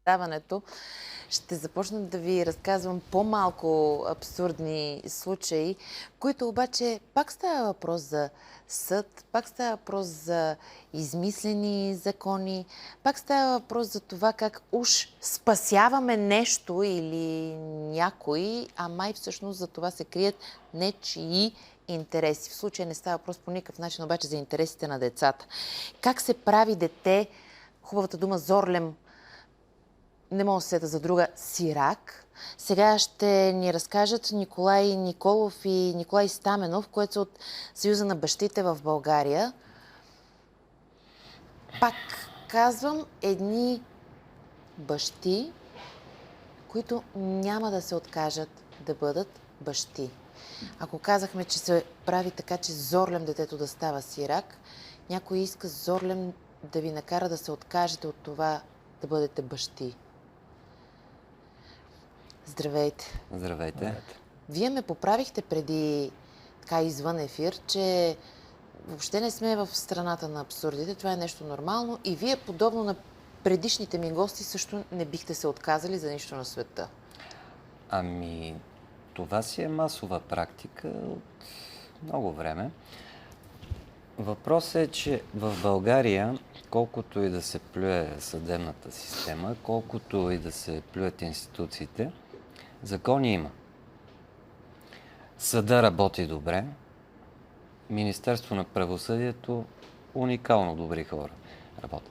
предаването ще започна да ви разказвам по-малко абсурдни случаи, които обаче пак става въпрос за съд, пак става въпрос за измислени закони, пак става въпрос за това как уж спасяваме нещо или някой, а май всъщност за това се крият нечии интереси. В случая не става въпрос по никакъв начин обаче за интересите на децата. Как се прави дете, хубавата дума зорлем, не мога да се сета за друга, сирак. Сега ще ни разкажат Николай Николов и Николай Стаменов, които са от Съюза на бащите в България. Пак казвам, едни бащи, които няма да се откажат да бъдат бащи. Ако казахме, че се прави така, че зорлем детето да става сирак, някой иска зорлем да ви накара да се откажете от това да бъдете бащи. Здравейте. Здравейте. Вие ме поправихте преди така извън ефир, че въобще не сме в страната на абсурдите. Това е нещо нормално и вие, подобно на предишните ми гости, също не бихте се отказали за нищо на света. Ами, това си е масова практика от много време. Въпросът е, че в България, колкото и да се плюе съдебната система, колкото и да се плюят институциите, закони има. Съда работи добре. Министерство на правосъдието уникално добри хора работят.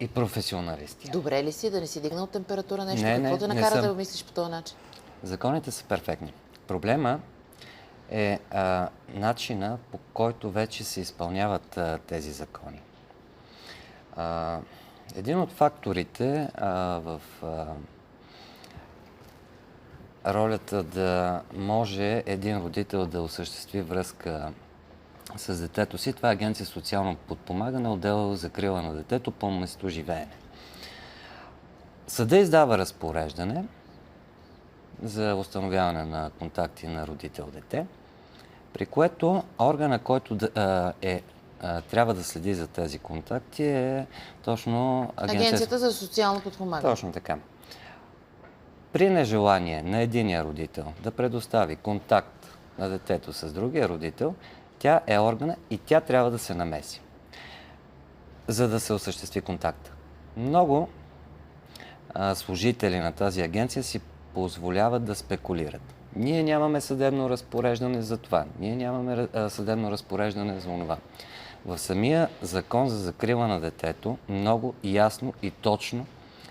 И професионалисти. Добре ли си да не си дигнал температура нещо? Не, Какво те не накара съм. да мислиш по този начин? Законите са перфектни. Проблема е начина, по който вече се изпълняват тези закони. Един от факторите в ролята да може един родител да осъществи връзка с детето си, това е Агенция социално подпомагане, отдел закрила на детето по местоживеене. Съда издава разпореждане за установяване на контакти на родител-дете, при което органа, който трябва да следи за тези контакти е точно Агенцията за социално подпомагане. Точно така. При нежелание на единия родител да предостави контакт на детето с другия родител, тя е органа и тя трябва да се намеси, за да се осъществи контакта. Много служители на тази агенция си позволяват да спекулират. Ние нямаме съдебно разпореждане за това. Ние нямаме съдебно разпореждане за това. В самия закон за закрила на детето много ясно и точно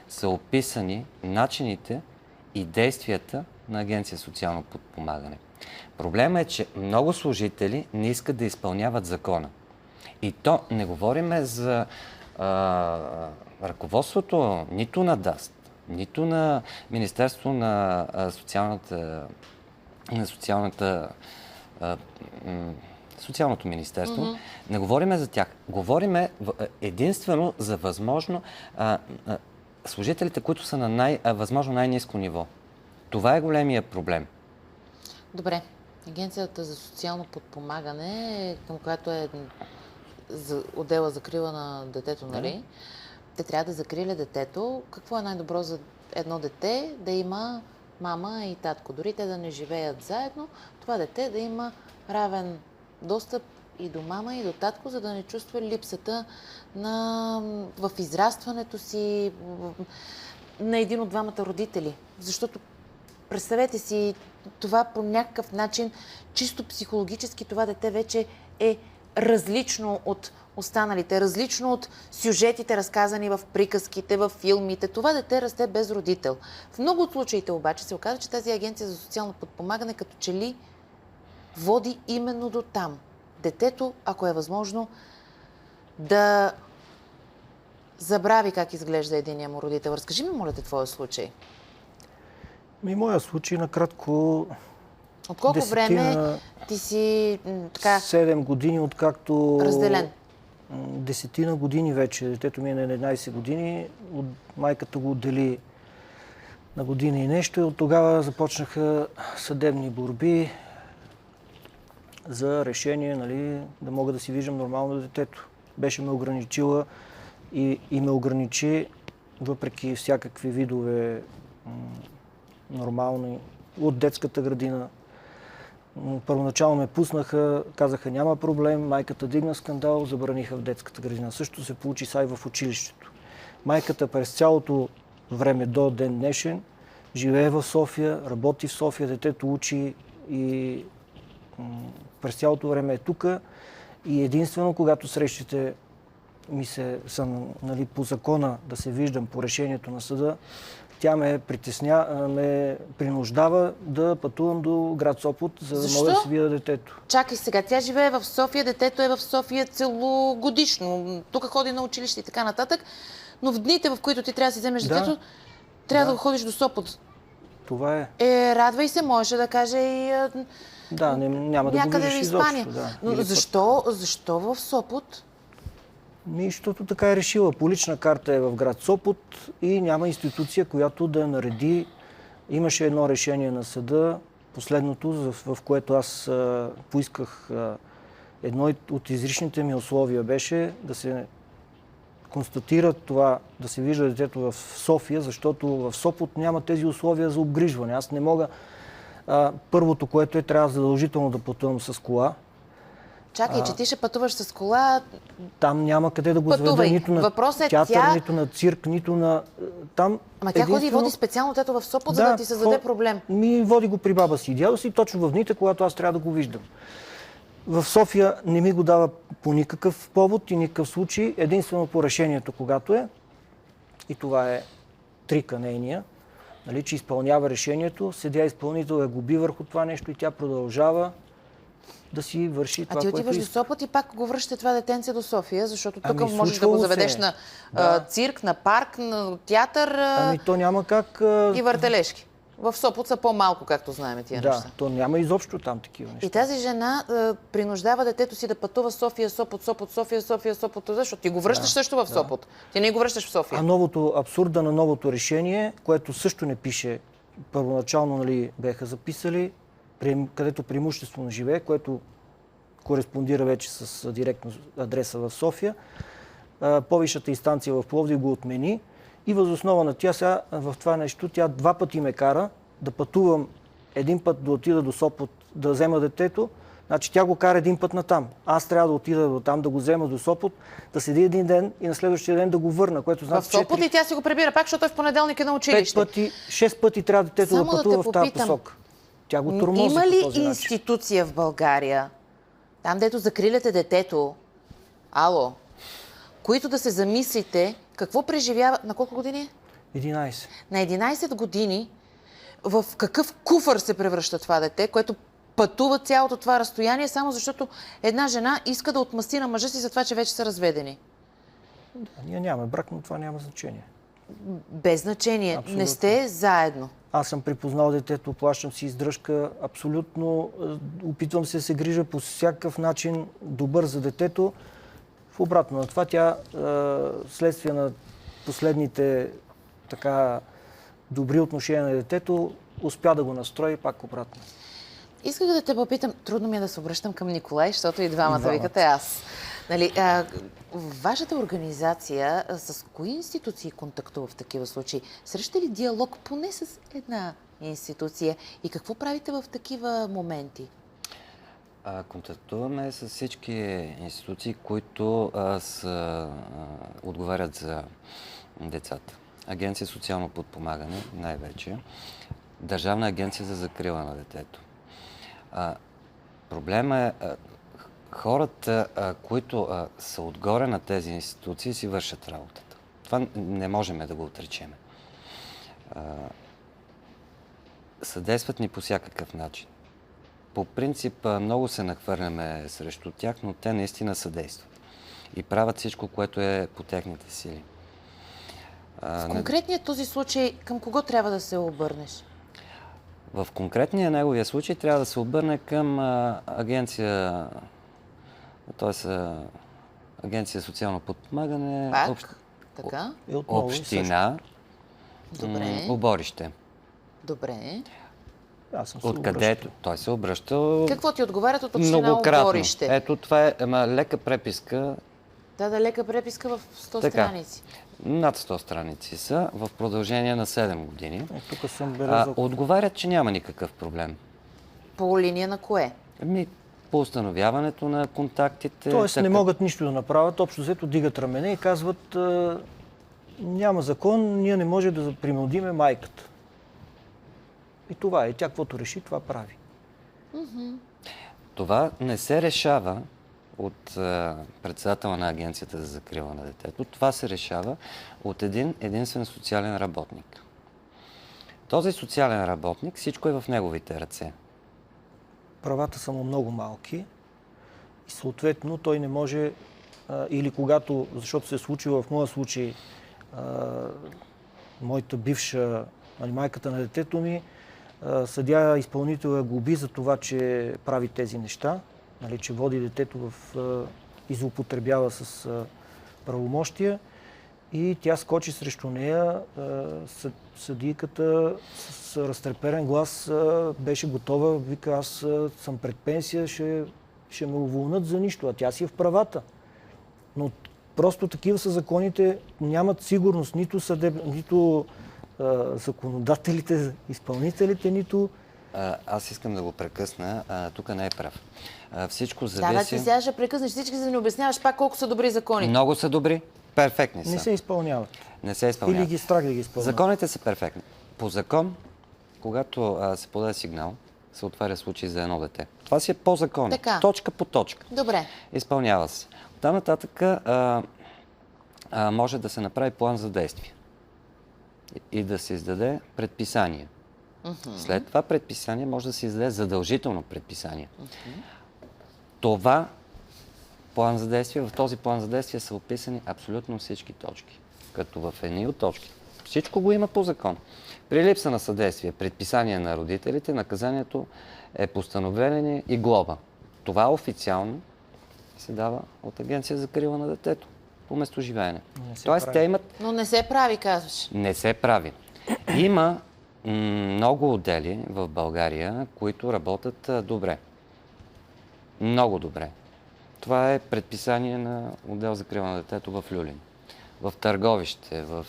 са описани начините и действията на Агенция социално подпомагане. Проблемът е, че много служители не искат да изпълняват закона. И то не говориме за ръководството нито на ДАСТ, нито на Министерство на Социалното министерство. Не говориме за тях. Говориме единствено за възможно служителите, които са на възможно най-ниско ниво. Това е големия проблем. Добре. Агенцията за социално подпомагане, към която е отдела закрила на детето, нали? Те трябва да закриля детето. Какво е най-добро за едно дете? Да има мама и татко. Дори те да не живеят заедно, това дете да има равен достъп и до мама, и до татко, за да не чувства липсата в израстването си на един от двамата родители. Защото представете си, това по някакъв начин, чисто психологически, това дете вече е различно от останалите, различно от сюжетите, разказани в приказките, в филмите. Това дете расте без родител. В много от случаите обаче се оказва, че тази агенция за социално подпомагане като че ли води именно до там. Детето, ако е възможно, да забрави как изглежда единия му родител. Разкажи ми, моля те, твоя случай. Моя случай, накратко... От колко време ти си така... 7 години, откакто... Разделен. 10 години вече. Детето ми е на 11 години. Майката го отдели на година и нещо. И от тогава започнаха съдебни борби за решение, нали, да мога да си виждам нормално детето. Беше ме ограничила и ме ограничи въпреки всякакви видове нормални, от детската градина. Първоначално ме пуснаха, казаха няма проблем, майката дигна скандал, забраниха в детската градина. Също се получи сай в училището. Майката през цялото време до ден днешен живее в София, работи в София, детето учи и през цялото време е тук. И единствено, когато срещите са нали, по закона да се виждам по решението на съда, тя ме принуждава да пътувам до град Сопот, за да мога да си видя детето. Чакай сега, тя живее в София, детето е в София целогодишно. Тук ходи на училище и така нататък. Но в дните, в които ти трябва да си вземеш детето, трябва да го ходиш до Сопот. Това е. Радвай се, можеше да каже и да, няма да го видиш изобщо. Да. Но защо в Сопот? Защото така е решила. По лична карта е в град Сопот и няма институция, която да нареди. Имаше едно решение на съда, последното, в което аз поисках едно от изричните ми условия беше да се констатира това, да се вижда детето в София, защото в Сопот няма тези условия за обгрижване. Аз не мога. Първото, което трябва задължително да пътувам с кола. Чакай, че ти ще пътуваш с кола. Там няма къде да го заведа нито на театър, нито на цирк, нито на... Там Ама тя ходи и води специално детето в Сопот, за да ти създаде проблем. Води го при баба си и дядо си, точно в дните, когато аз трябва да го виждам. В София не ми го дава по никакъв повод и никакъв случай, единствено по решението, когато е. И това е трика нейния, нали, че изпълнява решението, съдия изпълнител я губи върху това нещо и тя продължава да си върши това, което иска. А ти отиваш до Сопот и пак го връщате това детенце до София, защото тук можеш да го заведеш на цирк, на парк, на театър то няма как... и въртележки. В Сопот са по-малко, както знаем тия неща. Да, то няма изобщо там такива неща. И тази жена принуждава детето си да пътува София, Сопот, София, Сопот, защото ти го връщаш също в Сопот. Ти не го връщаш в София. Абсурда на новото решение, което също не пише, първоначално нали, беха записали, където преимуществено живее, което кореспондира вече с директно адреса в София. Повисшата инстанция в Пловдив го отмени и въз основа на тя сега в това нещо, тя 2 пъти ме кара да пътувам, един път да отида до Сопот да взема детето, значи тя го кара един път натам. Аз трябва да отида до там, да го взема до Сопот, да седи един ден и на следващия ден да го върна, което значи в Сопот и тя си го прибира пак, защото е в понеделник на училище. 6 пъти трябва детето да пътува в тази посока. Тя го тормози има ли по този институция в България, там дето закриляте детето, които да се замислите какво преживява... На колко години? 11. На 11 години в какъв куфър се превръща това дете, което пътува цялото това разстояние, само защото една жена иска да отмъсти на мъжа си за това, че вече са разведени. Да, ние нямаме брак, но това няма значение. Без значение. Абсолютно. Не сте заедно. Аз съм припознал детето, плащам си издръжка, абсолютно опитвам се да се грижа по всякакъв начин добър за детето. В обратно на това тя, следствие на последните така добри отношения на детето, успя да го настрои пак обратно. Исках да те попитам, трудно ми е да се обръщам към Николай, защото и двамата викате аз. Нали, вашата организация с кои институции контактува в такива случаи? Срещате ли диалог поне с една институция? И какво правите в такива моменти? Контактуваме с всички институции, които отговарят за децата. Агенция социално подпомагане, най-вече. Държавна агенция за закрила на детето. Проблема е хората, които са отгоре на тези институции, си вършат работата. Това не можем да го отречеме. Съдействат ни по всякакъв начин. По принцип, много се нахвърляме срещу тях, но те наистина съдействат. И правят всичко, което е по техните сили. В конкретния този случай, към кого трябва да се обърнеш? В конкретния неговия случай трябва да се обърне към агенция, т.е. агенция социално подпомагане, така? община, Оборище. Добре. Откъдето той се обръща какво ти отговарят от община многократно. Оборище? Ето това е лека преписка. Да, лека преписка в 100 страници. Над 100 страници са в продължение на 7 години. Тук съм белязал. Отговарят, че няма никакъв проблем. По линия на кое? По установяването на контактите. Тоест не могат нищо да направят, общо взето дигат рамене и казват няма закон, ние не може да принудиме майката. И това е. Тя каквото реши, това прави. Това не се решава от председателя на Агенцията за закрила на детето. Това се решава от един единствен социален работник. Този социален работник, всичко е в неговите ръце. Правата са му много малки и съответно той не може или когато, защото се е случило в моя случай, моята бивша, майката на детето ми, съдия изпълнител я глоби за това, че прави тези неща, че води детето и злоупотребява с правомощия. И тя скочи срещу нея. Съдийката с разтреперен глас беше готова. Вика, аз съм пред пенсия, ще ме уволнат за нищо, а тя си е в правата. Но просто такива са законите, нямат сигурност нито законодателите, изпълнителите, нито... Аз искам да го прекъсна. Тук не е прав. Всичко зависи... Да, ти сега ще прекъснеш всички, за да не обясняваш пак колко са добри закони. Много са добри. Перфектни са. Не се изпълняват. Не се изпълняват. Или ги страх да ги изпълняват. Законите са перфектни. По закон, когато се подаде сигнал, се отваря случай за едно дете. Това си е по закон. Точка по точка. Добре. Изпълнява се. Оттам нататък може да се направи план за действие и да се издаде предписание. След това предписание може да се издаде задължително предписание. Това план за действие, в този план за действие са описани абсолютно всички точки. Като в едни от точки. Всичко го има по закон. При липса на съдействие, предписание на родителите, наказанието е постановление и глоба. Това официално се дава от Агенция за закрила на детето по местоживеене. Тоест, те имат... Но не се прави, казваш. Не се прави. Има много отдели в България, които работят добре. Много добре. Това е предписание на отдел за закрила на детето в Люлин, в Търговище, в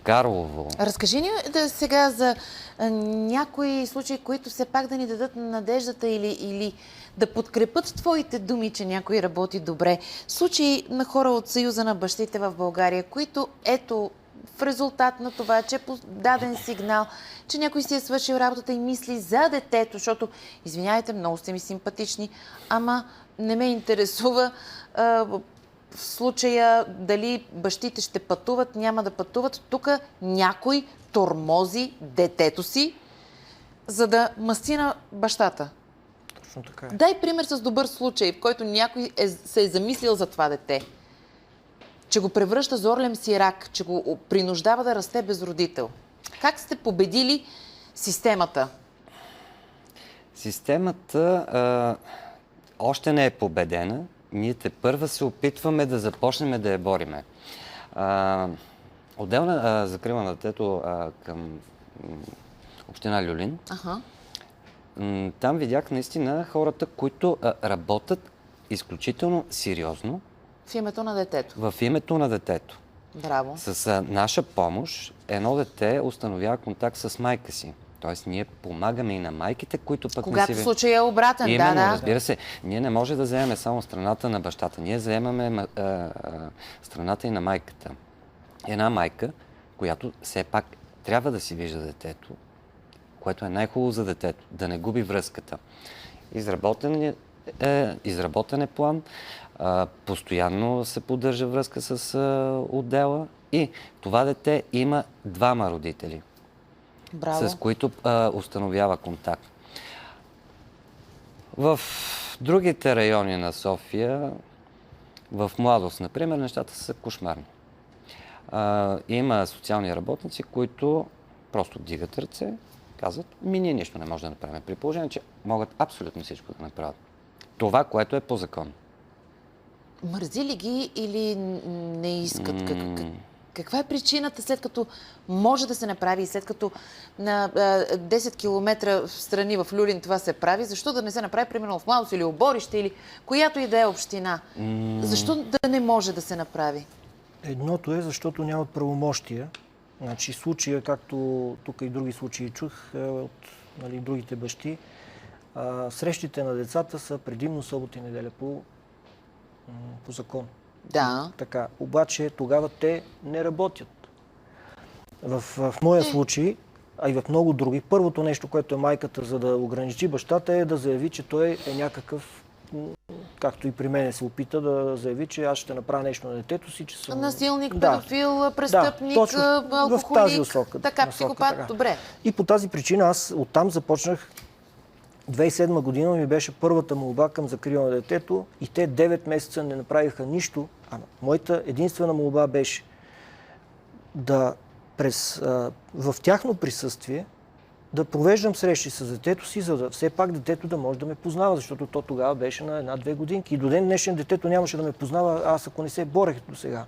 Карлово. Разкажи ни сега за някои случаи, които все пак да ни дадат надеждата или да подкрепят твоите думи, че някой работи добре. Случаи на хора от Съюза на бащите в България, които ето в резултат на това, че е даден сигнал, че някой си е свършил работата и мисли за детето, защото, извиняйте, много сте ми симпатични, ама не ме интересува в случая дали бащите ще пътуват, няма да пътуват. Тук някой тормози детето си, за да мъсти на бащата. Точно така е. Дай пример с добър случай, в който някой се е замислил за това дете. Че го превръща за орлем сирак, че го принуждава да расте без родител. Как сте победили системата? Системата още не е победена. Ние тепърва се опитваме да започнем да я бориме. Отделна закрила на детето към община Люлин. Там видях наистина хората, които работят изключително сериозно. В името на детето. В името на детето. Браво. С наша помощ едно дете установява контакт с майка си. Тоест, ние помагаме и на майките, които пък когато не си... случай е обратен, именно, да. Разбира се. Ние не може да вземем само страната на бащата. Ние вземаме страната и на майката. Една майка, която все пак трябва да си вижда детето, което е най-хубаво за детето, да не губи връзката. Изработен е план, постоянно се поддържа връзка с отдела и това дете има двама родители. Браво. С които установява контакт. В другите райони на София, в Младост, например, нещата са кошмарни. Има социални работници, които просто вдигат ръце, казват, ние нищо не можем да направим. При положение, че могат абсолютно всичко да направят. Това, което е по закон. Мързи ли ги или не искат? Каква е причината, след като може да се направи и след като на 10 км в страни в Люлин това се прави, защо да не се направи, примерно в Младост или Оборище или която и да е община? Защо да не може да се направи? Едното е, защото нямат правомощия. Значи случая, както тук и други случаи чух от другите бащи, срещите на децата са предимно събота и неделя по закон. Да. Така. Обаче тогава те не работят. В моя случай, а и в много други, първото нещо, което е майката, за да ограничи бащата, е да заяви, че той е някакъв, както и при мен се опита да заяви, че аз ще направя нещо на детето си, че съм... Насилник, педофил, престъпник, алкохолик. В тази насока. Така, психопат, така. Добре. И по тази причина аз оттам започнах. 2007 година ми беше първата молба към закрила на детето и те 9 месеца не направиха нищо. Моята единствена молба беше да в тяхно присъствие да провеждам срещи с детето си, за да все пак детето да може да ме познава, защото то тогава беше на 1-2 годинки. И до ден днешен детето нямаше да ме познава, аз ако не се борех до сега.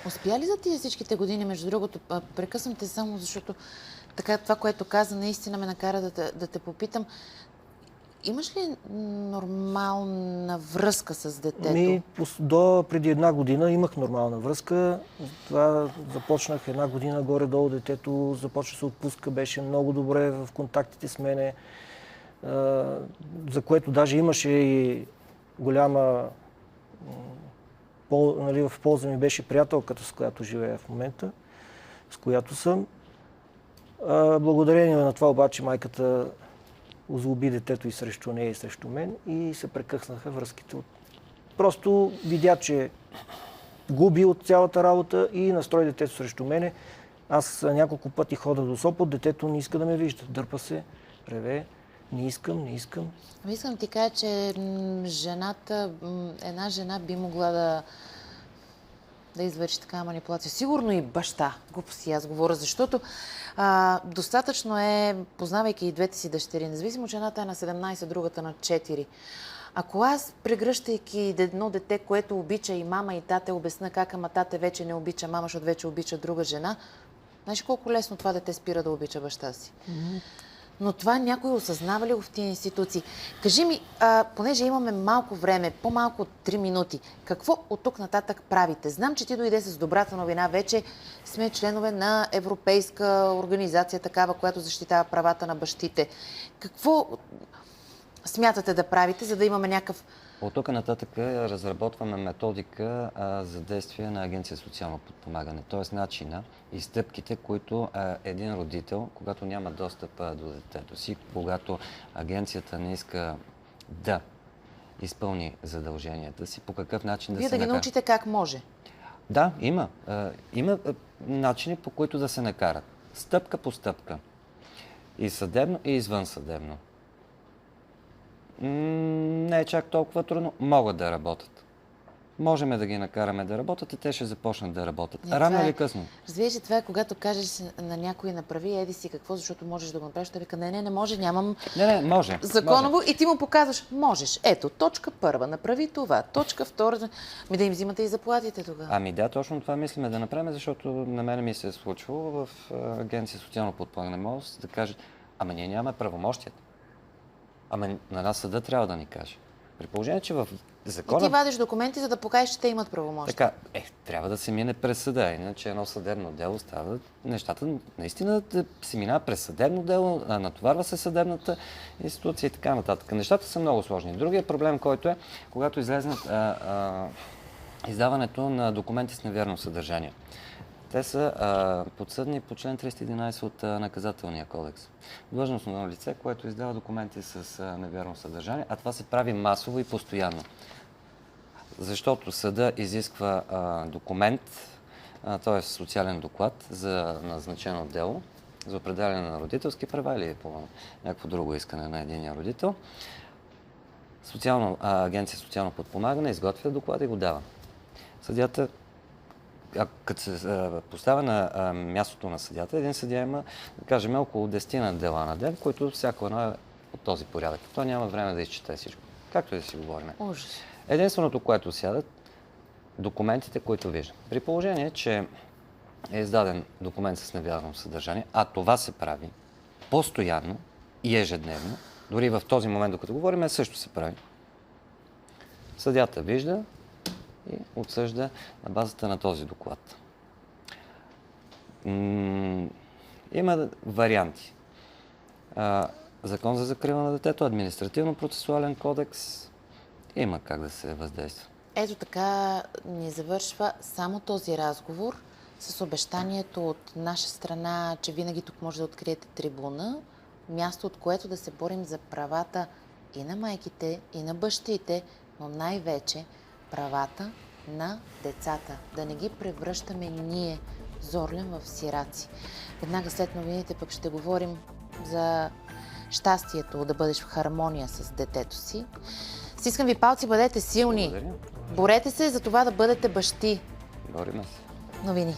Успя ли за тия всичките години, между другото, прекъсвам те само, защото така това, което каза, наистина ме накара да те попитам. Имаш ли нормална връзка с детето? До преди 1 година имах нормална връзка. Това започнах 1 година горе-долу, детето започна се отпуска, беше много добре в контактите с мене, за което даже имаше и голяма... в полза ми беше приятелката, с която живея в момента, с която съм. Благодарение на това обаче майката озлоби детето и срещу нея, и срещу мен и се прекъснаха връзките. Просто видя, че губи от цялата работа и настрои детето срещу мене. Аз няколко пъти хода до Сопот, детето не иска да ме вижда. Дърпа се, реве, не искам. Искам ти кажа, че една жена би могла да извърши такава манипулация. Сигурно и баща. Глупости аз говоря, защото достатъчно е, познавайки и двете си дъщери, независимо, че едната е на 17, другата на 4. Ако аз, прегръщайки едно дете, което обича и мама и тате, обясна как, ама тате вече не обича мама, защото вече обича друга жена, знаеш колко лесно това дете спира да обича баща си? Но това някой осъзнава ли го в тия институции? Кажи ми, понеже имаме малко време, по-малко от 3 минути, какво от тук нататък правите? Знам, че ти дойде с добрата новина. Вече сме членове на европейска организация, такава, която защитава правата на бащите. Какво смятате да правите, за да имаме някакъв... От тук нататък разработваме методика за действие на Агенция социално подпомагане, т.е. начина и стъпките, които един родител, когато няма достъп до детето си, когато агенцията не иска да изпълни задълженията си, по какъв начин да се накара. Вие да ги научите как може? Да, има. Има начини, по които да се накарат. Стъпка по стъпка. И съдебно, и извънсъдебно. Не е чак толкова трудно. Могат да работят. Можем да ги накараме да работят и те ще започнат да работят. Рано или късно. Разбираш, това е когато кажеш на някой направи еди си какво, защото можеш да го направиш. Той вика, не може, нямам може. законово. Може. И ти му показваш, можеш. Ето, точка 1, направи това. Точка 2, да им взимате и заплатите тогава. Да, точно това мислиме да направим, защото на мен ми се е случвало в Агенция социално подпомагане. Може да каже, ние нямаме правомощията. На нас съда трябва да ни каже. При положение, че в закона... И ти вадиш документи, за да покажеш, че те имат правомощия. Така, трябва да се мине през съда, иначе едно съдебно дело става нещата наистина да се минава през съдебно дело, натоварва се съдебната институция и така нататък. Нещата са много сложни. Другия проблем, който е, когато излезнат издаването на документи с невярно съдържание. Те са подсъдни по член 311 от Наказателния кодекс. Длъжностно лице, което издава документи с невярно съдържание, а това се прави масово и постоянно. Защото съда изисква документ, т.е. социален доклад за назначено дело, за определяне на родителски права или по някакво друго искане на единия родител. Агенция социално подпомагане изготвя доклад и го дава. Съдията, като се поставя на мястото на съдията, един съдия има, да кажем, около 10 дела на ден, които всяко едно е от този порядък. Той няма време да изчете всичко. Както и да си говорим. Единственото, което сядат, документите, които виждам. При положение, че е издаден документ с невярно съдържание, а това се прави постоянно и ежедневно, дори в този момент, докато говорим, също се прави. Съдията вижда и отсъжда на базата на този доклад. Има варианти. Закон за закрила на детето, административно-процесуален кодекс, има как да се въздейства. Ето така ни завършва само този разговор с обещанието от наша страна, че винаги тук може да откриете трибуна, място, от което да се борим за правата и на майките, и на бащите, но най-вече правата на децата. Да не ги превръщаме ние, Зорлен, в сираци. Веднага след новините пък ще говорим за щастието да бъдеш в хармония с детето си. Стискам ви палци, бъдете силни. Благодаря. Борете се за това да бъдете бащи. Бориме се. Новини.